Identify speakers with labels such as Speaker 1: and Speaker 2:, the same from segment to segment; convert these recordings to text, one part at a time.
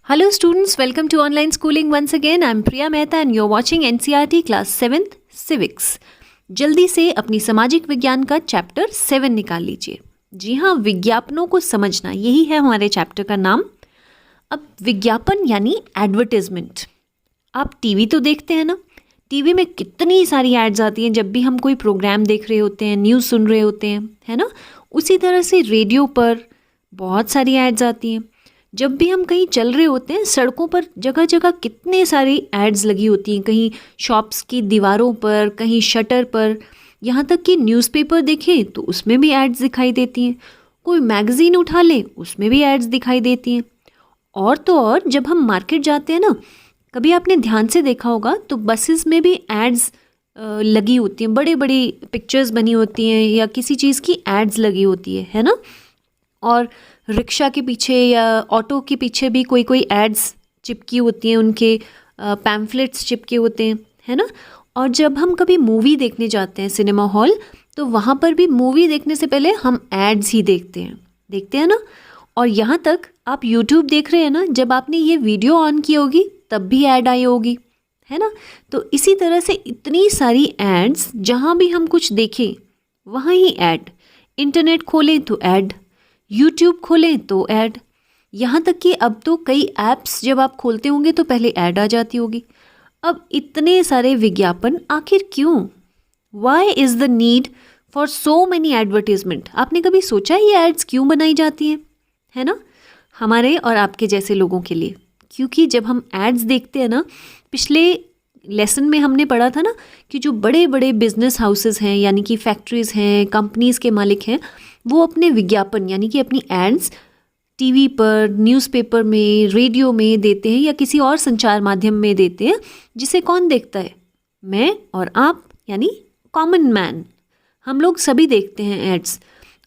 Speaker 1: Hello students, welcome to online schooling once again. I'm Priya Mehta and you're watching NCERT class 7th Civics. जल्दी से अपनी सामाजिक विज्ञान का चैप्टर 7 निकाल लीजिए। जी हाँ, विज्ञापनों को समझना, यही है हमारे चैप्टर का नाम। अब विज्ञापन यानी एडवर्टाइजमेंट। आप टीवी तो देखते हैं ना, टीवी में कितनी सारी एड्स आती हैं जब भी हम कोई प्रोग्राम देख रहे होते हैं, न्यूज़ सुन रहे होते हैं, है ना। उसी तरह से रेडियो पर बहुत सारी एड्स आती हैं। जब भी हम कहीं चल रहे होते हैं, सड़कों पर जगह जगह कितने सारी एड्स लगी होती हैं, कहीं शॉप्स की दीवारों पर, कहीं शटर पर, यहाँ तक कि न्यूज़पेपर देखें तो उसमें भी एड्स दिखाई देती हैं। कोई मैगज़ीन उठा ले उसमें भी एड्स दिखाई देती हैं। और तो और जब हम मार्केट जाते हैं ना, कभी आपने ध्यान से देखा होगा तो बसेस में भी एड्स लगी होती हैं, बड़े बड़ी पिक्चर्स बनी होती हैं या किसी चीज़ की एड्स लगी होती है ना। और रिक्शा के पीछे या ऑटो के पीछे भी कोई कोई एड्स चिपकी होती हैं, उनके पैम्फलेट्स चिपके होते हैं, है ना। और जब हम कभी मूवी देखने जाते हैं सिनेमा हॉल, तो वहाँ पर भी मूवी देखने से पहले हम एड्स ही देखते हैं ना। और यहाँ तक आप यूट्यूब देख रहे हैं ना, जब आपने ये वीडियो ऑन की होगी तब भी ऐड आई होगी, है ना। तो इसी तरह से इतनी सारी एड्स, जहाँ भी हम कुछ देखें वहाँ ही ऐड। इंटरनेट खोलें तो ऐड, यूट्यूब खोलें तो ऐड, यहाँ तक कि अब तो कई ऐप्स जब आप खोलते होंगे तो पहले ऐड आ जाती होगी। अब इतने सारे विज्ञापन आखिर क्यों? Why is the need for so many advertisement? आपने कभी सोचा ये एड्स क्यों बनाई जाती हैं, है ना, हमारे और आपके जैसे लोगों के लिए? क्योंकि जब हम एड्स देखते हैं ना, पिछले लेसन में हमने पढ़ा था ना कि जो बड़े बड़े बिजनेस हाउसेस हैं, यानी कि फैक्ट्रीज़ हैं, कंपनीज़ के मालिक हैं, वो अपने विज्ञापन यानी कि अपनी एड्स टीवी पर, न्यूज़पेपर में, रेडियो में देते हैं या किसी और संचार माध्यम में देते हैं, जिसे कौन देखता है? मैं और आप, यानी कॉमन मैन। हम लोग सभी देखते हैं एड्स।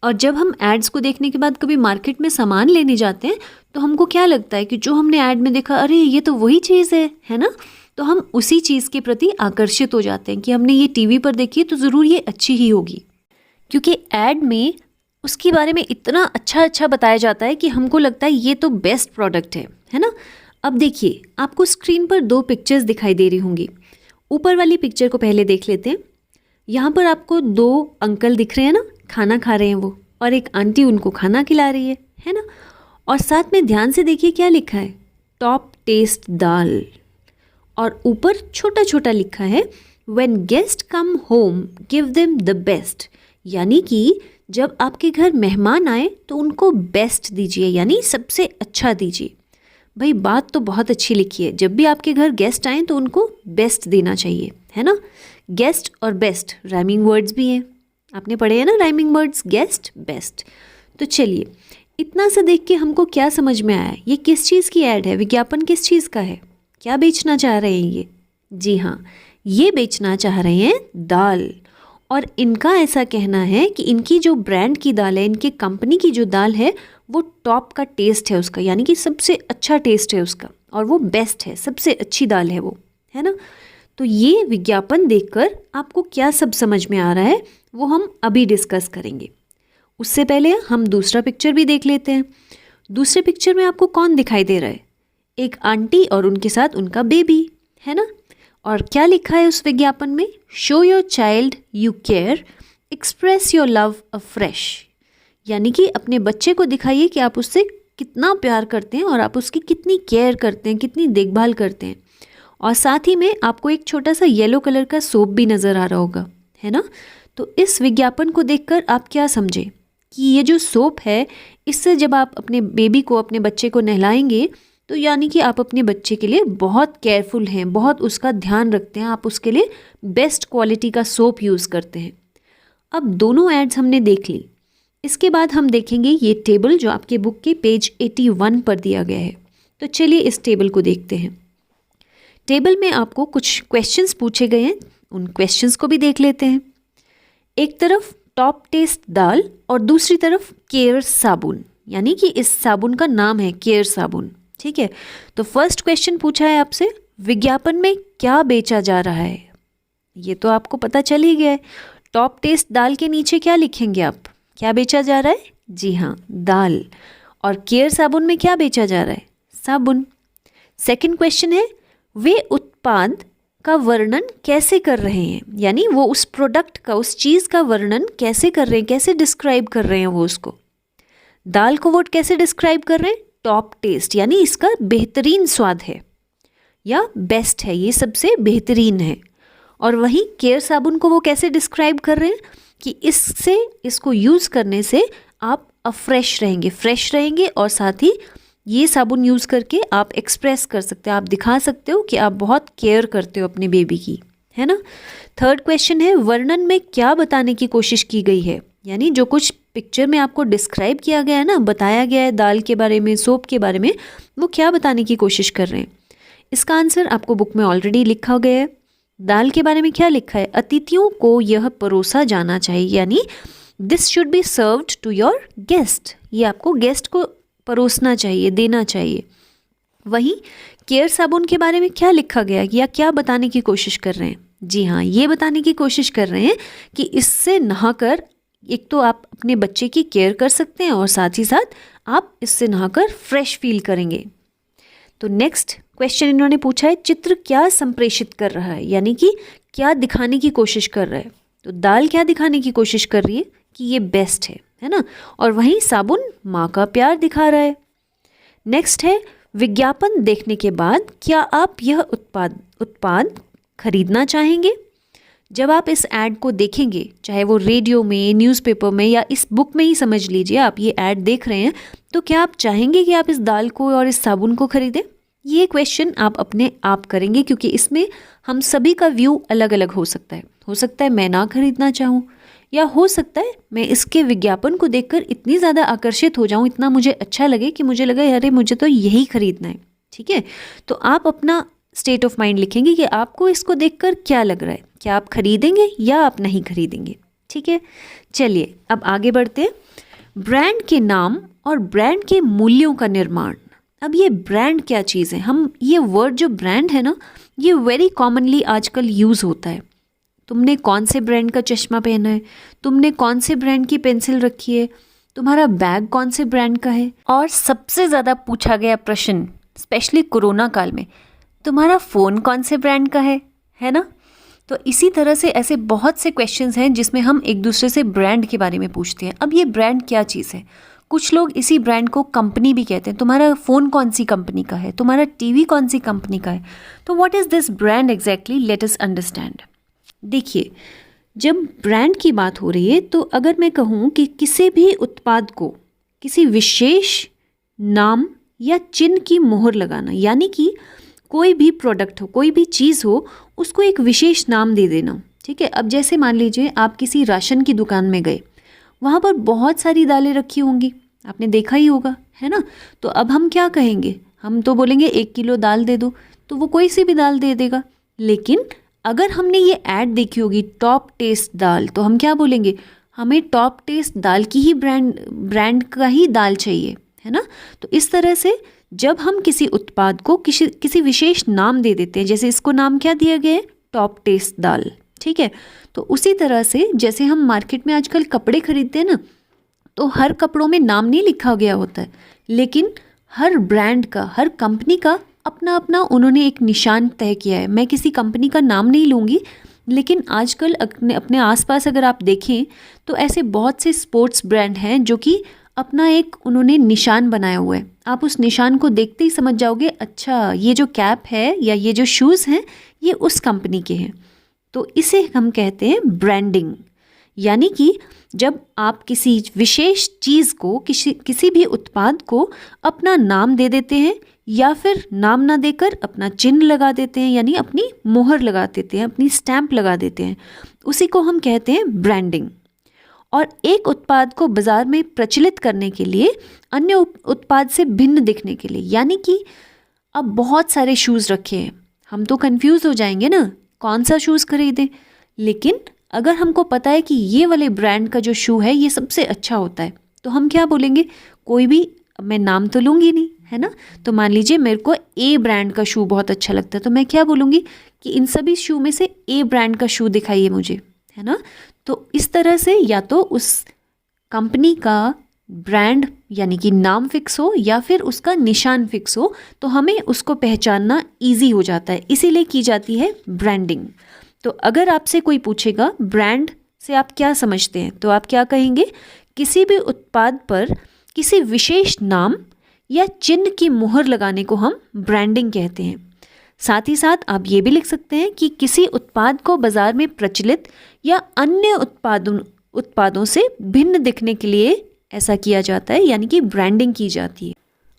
Speaker 1: और जब हम एड्स को देखने के बाद कभी मार्केट में सामान लेने जाते हैं तो हमको क्या लगता है कि जो हमने ऐड में देखा, अरे ये तो वही चीज़ है ना। तो हम उसी चीज़ के प्रति आकर्षित हो जाते हैं कि हमने ये टीवी पर देखी है तो ज़रूर ये अच्छी ही होगी, क्योंकि ऐड में उसके बारे में इतना अच्छा बताया जाता है कि हमको लगता है ये तो बेस्ट प्रोडक्ट है ना। अब देखिए, आपको स्क्रीन पर 2 पिक्चर्स दिखाई दे रही होंगी। ऊपर वाली पिक्चर को पहले देख लेते हैं। यहाँ पर आपको 2 अंकल दिख रहे हैं ना, खाना खा रहे हैं वो, और एक आंटी उनको खाना खिला रही है ना। और साथ में ध्यान से देखिए क्या लिखा है, टॉप टेस्ट दाल। और ऊपर छोटा छोटा लिखा है, when guest come home give them the best, यानी कि जब आपके घर मेहमान आए तो उनको बेस्ट दीजिए, यानी सबसे अच्छा दीजिए। भाई बात तो बहुत अच्छी लिखी है, जब भी आपके घर गेस्ट आए तो उनको बेस्ट देना चाहिए, है ना। गेस्ट और बेस्ट राइमिंग वर्ड्स भी हैं, आपने पढ़े हैं ना राइमिंग वर्ड्स, गेस्ट, बेस्ट। तो चलिए, इतना सा देख के हमको क्या समझ में आया, ये किस चीज़ की ऐड है, विज्ञापन किस चीज़ का है, क्या बेचना चाह रहे हैं ये? जी हाँ, ये बेचना चाह रहे हैं दाल। और इनका ऐसा कहना है कि इनकी जो ब्रांड की दाल है, इनके कंपनी की जो दाल है, वो टॉप का टेस्ट है उसका, यानी कि सबसे अच्छा टेस्ट है उसका, और वो बेस्ट है, सबसे अच्छी दाल है वो, है ना। तो ये विज्ञापन देखकर आपको क्या सब समझ में आ रहा है वो हम अभी डिस्कस करेंगे। उससे पहले हम दूसरा पिक्चर भी देख लेते हैं। दूसरे पिक्चर में आपको कौन दिखाई दे रहा है? एक आंटी और उनके साथ उनका बेबी, है ना। और क्या लिखा है उस विज्ञापन में? Show your child you care, express your love afresh, यानी कि अपने बच्चे को दिखाइए कि आप उससे कितना प्यार करते हैं और आप उसकी कितनी केयर करते हैं, कितनी देखभाल करते हैं। और साथ ही में आपको एक छोटा सा येलो कलर का सोप भी नज़र आ रहा होगा, है ना। तो इस विज्ञापन को देखकर आप क्या समझे कि ये जो सोप है, इससे जब आप अपने बेबी को, अपने बच्चे को नहलाएंगे तो यानी कि आप अपने बच्चे के लिए बहुत केयरफुल हैं, बहुत उसका ध्यान रखते हैं, आप उसके लिए बेस्ट क्वालिटी का सोप यूज़ करते हैं। अब दोनों एड्स हमने देख ली। इसके बाद हम देखेंगे ये टेबल जो आपके बुक के पेज 81 पर दिया गया है। तो चलिए इस टेबल को देखते हैं। टेबल में आपको कुछ क्वेश्चंस पूछे गए हैं, उन क्वेश्चंस को भी देख लेते हैं। एक तरफ टॉप टेस्ट दाल और दूसरी तरफ केयर साबुन, यानी कि इस साबुन का नाम है केयर साबुन, ठीक है। तो फर्स्ट क्वेश्चन पूछा है आपसे, विज्ञापन में क्या बेचा जा रहा है? ये तो आपको पता चल ही गया है। टॉप टेस्ट दाल के नीचे क्या लिखेंगे आप? क्या बेचा जा रहा है? जी हाँ, दाल। और केयर साबुन में क्या बेचा जा रहा है? साबुन। सेकंड क्वेश्चन है वे उत्पाद का वर्णन कैसे कर रहे हैं, यानी वो उस प्रोडक्ट का, उस चीज़ का वर्णन कैसे कर रहे हैं, कैसे डिस्क्राइब कर रहे हैं वो उसको। दाल को वो कैसे डिस्क्राइब कर रहे हैं, टॉप टेस्ट, यानी इसका बेहतरीन स्वाद है या बेस्ट है, ये सबसे बेहतरीन है। और वहीं केयर साबुन को वो कैसे डिस्क्राइब कर रहे हैं कि इससे, इसको यूज़ करने से आप फ्रेश रहेंगे और साथ ही ये साबुन यूज़ करके आप एक्सप्रेस कर सकते हो, आप दिखा सकते हो कि आप बहुत केयर करते हो अपने बेबी की, है ना। थर्ड क्वेश्चन है वर्णन में क्या बताने की कोशिश की गई है, यानी जो कुछ पिक्चर में आपको डिस्क्राइब किया गया है ना, बताया गया है दाल के बारे में, सोप के बारे में, वो क्या बताने की कोशिश कर रहे हैं। इसका आंसर आपको बुक में ऑलरेडी लिखा गया है। दाल के बारे में क्या लिखा है, अतिथियों को यह परोसा जाना चाहिए, यानी this should be served to your guest, ये आपको गेस्ट को परोसना चाहिए, देना चाहिए। वहीं केयर साबुन के बारे में क्या लिखा गया या क्या बताने की कोशिश कर रहे हैं, जी हाँ, ये बताने की कोशिश कर रहे हैं कि इससे नहाकर एक तो आप अपने बच्चे की केयर कर सकते हैं और साथ ही साथ आप इससे नहाकर फ्रेश फील करेंगे। तो नेक्स्ट क्वेश्चन इन्होंने पूछा है चित्र क्या संप्रेषित कर रहा है, यानी कि क्या दिखाने की कोशिश कर रहा है। तो दाल क्या दिखाने की कोशिश कर रही है कि ये बेस्ट है ना, और वहीं साबुन माँ का प्यार दिखा रहा है। नेक्स्ट है विज्ञापन देखने के बाद क्या आप यह उत्पाद खरीदना चाहेंगे। जब आप इस ऐड को देखेंगे, चाहे वो रेडियो में, न्यूज़पेपर में या इस बुक में ही समझ लीजिए, आप ये ऐड देख रहे हैं, तो क्या आप चाहेंगे कि आप इस दाल को और इस साबुन को खरीदें। ये क्वेश्चन आप अपने आप करेंगे, क्योंकि इसमें हम सभी का व्यू अलग अलग हो सकता है मैं ना खरीदना चाहूँ, या हो सकता है मैं इसके विज्ञापन को देखकर इतनी ज़्यादा आकर्षित हो जाऊँ, इतना मुझे अच्छा लगे कि मुझे लगे अरे मुझे तो यही खरीदना है। ठीक है, तो आप अपना स्टेट ऑफ माइंड लिखेंगे कि आपको इसको देखकर क्या लग रहा है, क्या आप खरीदेंगे या आप नहीं खरीदेंगे। ठीक है, चलिए अब आगे बढ़ते हैं। ब्रांड के नाम और ब्रांड के मूल्यों का निर्माण। अब ये ब्रांड क्या चीज़ है, हम ये वर्ड जो ब्रांड है ना, ये वेरी कॉमनली आजकल यूज़ होता है। तुमने कौन से ब्रांड का चश्मा पहना है, तुमने कौन से ब्रांड की पेंसिल रखी है, तुम्हारा बैग कौन से ब्रांड का है, और सबसे ज़्यादा पूछा गया प्रश्न स्पेशली कोरोना काल में, तुम्हारा फ़ोन कौन से ब्रांड का है ना। तो इसी तरह से ऐसे बहुत से क्वेश्चंस हैं जिसमें हम एक दूसरे से ब्रांड के बारे में पूछते हैं। अब ये ब्रांड क्या चीज़ है, कुछ लोग इसी ब्रांड को कंपनी भी कहते हैं। तुम्हारा फ़ोन कौन सी कंपनी का है, तुम्हारा टीवी कौन सी कंपनी का है। तो what is this brand exactly, let us understand. देखिए, जब ब्रांड की बात हो रही है तो अगर मैं कहूँ कि किसी भी उत्पाद को किसी विशेष नाम या चिन्ह की मोहर लगाना, यानी कि कोई भी प्रोडक्ट हो, कोई भी चीज़ हो, उसको एक विशेष नाम दे देना। ठीक है, अब जैसे मान लीजिए आप किसी राशन की दुकान में गए, वहाँ पर बहुत सारी दालें रखी होंगी, आपने देखा ही होगा, है ना। तो अब हम क्या कहेंगे, हम तो बोलेंगे 1 किलो दाल दे दो, तो वो कोई सी भी दाल दे देगा। लेकिन अगर हमने ये ऐड देखी होगी टॉप टेस्ट दाल, तो हम क्या बोलेंगे, हमें टॉप टेस्ट दाल की ही ब्रांड का ही दाल चाहिए, है ना। तो इस तरह से जब हम किसी उत्पाद को किसी विशेष नाम दे देते हैं, जैसे इसको नाम क्या दिया गया है, टॉप टेस्ट दाल। ठीक है, तो उसी तरह से जैसे हम मार्केट में आजकल कपड़े खरीदते हैं ना, तो हर कपड़ों में नाम नहीं लिखा गया होता है, लेकिन हर ब्रांड का, हर कंपनी का अपना अपना उन्होंने एक निशान तय किया है। मैं किसी कंपनी का नाम नहीं लूँगी, लेकिन आजकल अपने आसपास अगर आप देखें तो ऐसे बहुत से स्पोर्ट्स ब्रांड हैं जो कि अपना एक उन्होंने निशान बनाया हुआ है। आप उस निशान को देखते ही समझ जाओगे, अच्छा ये जो कैप है या ये जो शूज़ हैं ये उस कंपनी के हैं। तो इसे हम कहते हैं ब्रांडिंग। यानी कि जब आप किसी विशेष चीज़ को, किसी भी उत्पाद को अपना नाम दे देते हैं, या फिर नाम ना देकर अपना चिन्ह लगा देते हैं, यानी अपनी मोहर लगा देते हैं, अपनी स्टैंप लगा देते हैं, उसी को हम कहते हैं ब्रांडिंग। और एक उत्पाद को बाज़ार में प्रचलित करने के लिए, अन्य उत्पाद से भिन्न दिखने के लिए, यानी कि अब बहुत सारे शूज़ रखे हैं, हम तो कंफ्यूज हो जाएंगे ना, कौन सा शूज़ खरीदें। लेकिन अगर हमको पता है कि ये वाले ब्रांड का जो शू है ये सबसे अच्छा होता है, तो हम क्या बोलेंगे, कोई भी, मैं नाम तो लूँगी नहीं, है ना। तो मान लीजिए मेरे को ए ब्रांड का शू बहुत अच्छा लगता है, तो मैं क्या बोलूँगी कि इन सभी शू में से ए ब्रांड का शू दिखाइए मुझे, है ना। तो इस तरह से या तो उस कंपनी का ब्रांड यानी कि नाम फिक्स हो या फिर उसका निशान फिक्स हो तो हमें उसको पहचानना इजी हो जाता है, इसीलिए की जाती है ब्रांडिंग। तो अगर आपसे कोई पूछेगा ब्रांड से आप क्या समझते हैं, तो आप क्या कहेंगे? किसी भी उत्पाद पर किसी विशेष नाम या चिन्ह की मुहर लगाने को हम ब्रांडिंग कहते हैं। साथ ही साथ आप ये भी लिख सकते हैं कि किसी उत्पाद को बाजार में प्रचलित या अन्य उत्पादों से भिन्न दिखने के लिए ऐसा किया जाता है, यानी कि ब्रांडिंग की जाती है।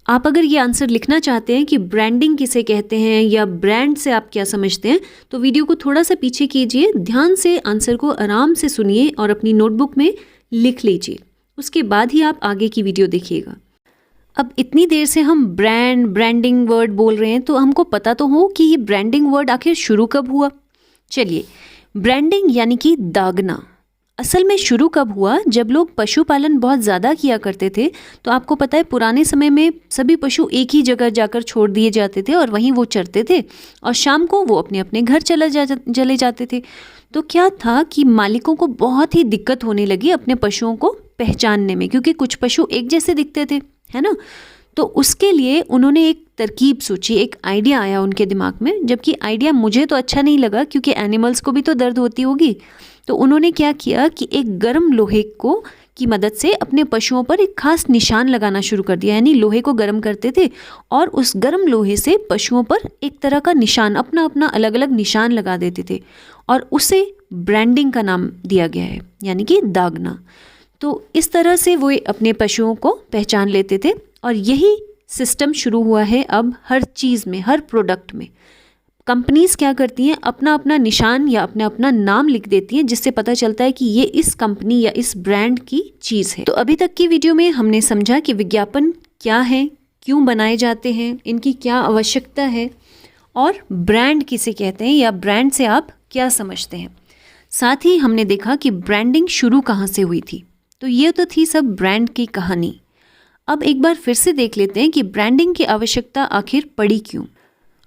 Speaker 1: आप अगर ये आंसर लिखना चाहते हैं कि ब्रांडिंग किसे कहते हैं या ब्रांड से आप क्या समझते हैं, तो वीडियो को थोड़ा सा पीछे कीजिए, ध्यान से आंसर को आराम से सुनिए और अपनी नोटबुक में लिख लीजिए। उसके बाद ही आप आगे की वीडियो देखिएगा। अब इतनी देर से हम ब्रांडिंग वर्ड बोल रहे हैं, तो हमको पता तो हो कि ये ब्रांडिंग वर्ड आखिर शुरू कब हुआ। चलिए, ब्रांडिंग यानी कि दागना असल में शुरू कब हुआ? जब लोग पशुपालन बहुत ज़्यादा किया करते थे, तो आपको पता है पुराने समय में सभी पशु एक ही जगह जाकर छोड़ दिए जाते थे और वहीं वो चरते थे और शाम को वो अपने अपने घर चले जाते थे। तो क्या था कि मालिकों को बहुत ही दिक्कत होने लगी अपने पशुओं को पहचानने में, क्योंकि कुछ पशु एक जैसे दिखते थे, है ना। तो उसके लिए उन्होंने एक तरकीब सोची, एक आइडिया आया उनके दिमाग में, जबकि आइडिया मुझे तो अच्छा नहीं लगा क्योंकि एनिमल्स को भी तो दर्द होती होगी। तो उन्होंने क्या किया कि एक गर्म लोहे की मदद से अपने पशुओं पर एक खास निशान लगाना शुरू कर दिया, यानी लोहे को गर्म करते थे और उस गर्म लोहे से पशुओं पर एक तरह का निशान, अपना अपना अलग अलग निशान लगा देते थे और उसे ब्रांडिंग का नाम दिया गया है, यानी कि दागना। तो इस तरह से वो अपने पशुओं को पहचान लेते थे और यही सिस्टम शुरू हुआ है अब हर चीज़ में, हर प्रोडक्ट में। कंपनीज क्या करती हैं, अपना अपना निशान या अपना अपना नाम लिख देती हैं, जिससे पता चलता है कि ये इस कंपनी या इस ब्रांड की चीज़ है। तो अभी तक की वीडियो में हमने समझा कि विज्ञापन क्या है, क्यों बनाए जाते हैं, इनकी क्या आवश्यकता है और ब्रांड किसे कहते हैं या ब्रांड से आप क्या समझते हैं। साथ ही हमने देखा कि ब्रांडिंग शुरू कहाँ से हुई थी। तो ये तो थी सब ब्रांड की कहानी। अब एक बार फिर से देख लेते हैं कि ब्रांडिंग की आवश्यकता आखिर पड़ी क्यों।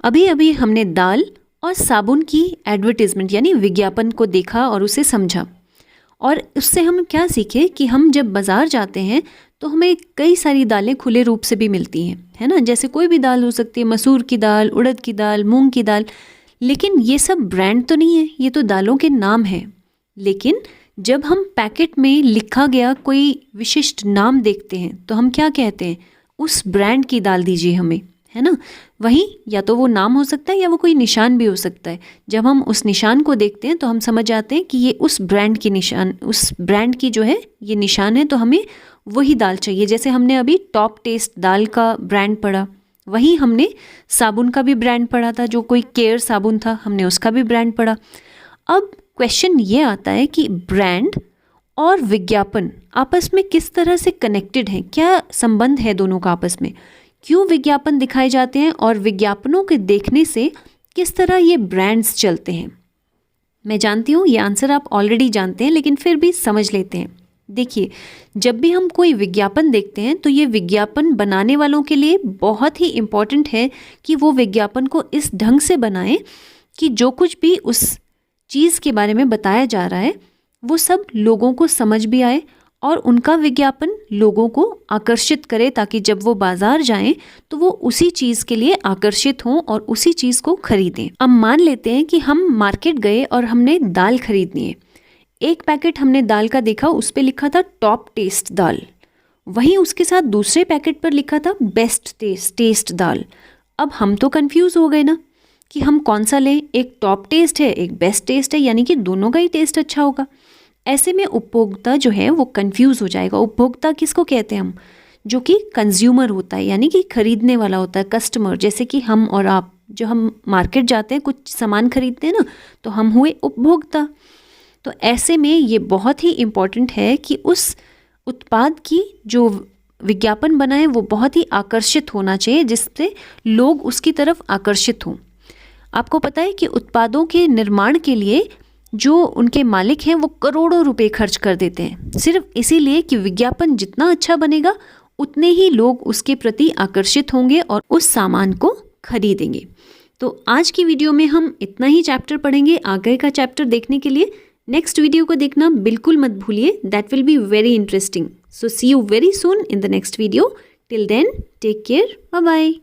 Speaker 1: अभी अभी हमने दाल और साबुन की एडवर्टीजमेंट यानी विज्ञापन को देखा और उसे समझा, और उससे हम क्या सीखे कि हम जब बाज़ार जाते हैं तो हमें कई सारी दालें खुले रूप से भी मिलती हैं, है ना। जैसे कोई भी दाल हो सकती है, मसूर की दाल, उड़द की दाल, मूंग की दाल, लेकिन ये सब ब्रांड तो नहीं है, ये तो दालों के नाम हैं। लेकिन जब हम पैकेट में लिखा गया कोई विशिष्ट नाम देखते हैं तो हम क्या कहते हैं, उस ब्रांड की दाल दीजिए हमें, है ना। वहीं या तो वो नाम हो सकता है या वो कोई निशान भी हो सकता है। जब हम उस निशान को देखते हैं तो हम समझ जाते हैं कि ये उस ब्रांड की निशान, उस ब्रांड की जो है ये निशान है, तो हमें वही दाल चाहिए। जैसे हमने अभी टॉप टेस्ट दाल का ब्रांड पढ़ा, वहीं हमने साबुन का भी ब्रांड पढ़ा था, जो कोई केयर साबुन था, हमने उसका भी ब्रांड पढ़ा। अब क्वेश्चन ये आता है कि ब्रांड और विज्ञापन आपस में किस तरह से कनेक्टेड हैं, क्या संबंध है दोनों का आपस में, क्यों विज्ञापन दिखाए जाते हैं और विज्ञापनों के देखने से किस तरह ये ब्रांड्स चलते हैं। मैं जानती हूँ ये आंसर आप ऑलरेडी जानते हैं, लेकिन फिर भी समझ लेते हैं। देखिए, जब भी हम कोई विज्ञापन देखते हैं तो ये विज्ञापन बनाने वालों के लिए बहुत ही इम्पॉर्टेंट है कि वो विज्ञापन को इस ढंग से बनाएं कि जो कुछ भी उस चीज़ के बारे में बताया जा रहा है वो सब लोगों को समझ भी आए और उनका विज्ञापन लोगों को आकर्षित करे, ताकि जब वो बाजार जाएं तो वो उसी चीज़ के लिए आकर्षित हों और उसी चीज़ को खरीदें। अब मान लेते हैं कि हम मार्केट गए और हमने दाल खरीदनी है। एक पैकेट हमने दाल का देखा, उस पर लिखा था टॉप टेस्ट दाल, वहीं उसके साथ दूसरे पैकेट पर लिखा था बेस्ट टेस्ट दाल। अब हम तो कंफ्यूज हो गए ना कि हम कौन सा लें, एक टॉप टेस्ट है, एक बेस्ट टेस्ट है, यानी कि दोनों का ही टेस्ट अच्छा होगा। ऐसे में उपभोक्ता जो है वो कंफ्यूज हो जाएगा। उपभोक्ता किसको कहते हैं हम, जो कि कंज्यूमर होता है, यानी कि खरीदने वाला होता है, कस्टमर। जैसे कि हम और आप, जो हम मार्केट जाते हैं कुछ सामान खरीदते हैं ना, तो हम हुए उपभोक्ता। तो ऐसे में ये बहुत ही इम्पॉर्टेंट है कि उस उत्पाद की जो विज्ञापन बना है वो बहुत ही आकर्षित होना चाहिए, जिससे लोग उसकी तरफ आकर्षित हों। आपको पता है कि उत्पादों के निर्माण के लिए जो उनके मालिक हैं वो करोड़ों रुपए खर्च कर देते हैं, सिर्फ इसीलिए कि विज्ञापन जितना अच्छा बनेगा उतने ही लोग उसके प्रति आकर्षित होंगे और उस सामान को खरीदेंगे। तो आज की वीडियो में हम इतना ही चैप्टर पढ़ेंगे। आगे का चैप्टर देखने के लिए नेक्स्ट वीडियो को देखना बिल्कुल मत भूलिए, that will be very interesting. So see you very soon in the next video. Till then, take care. Bye-bye.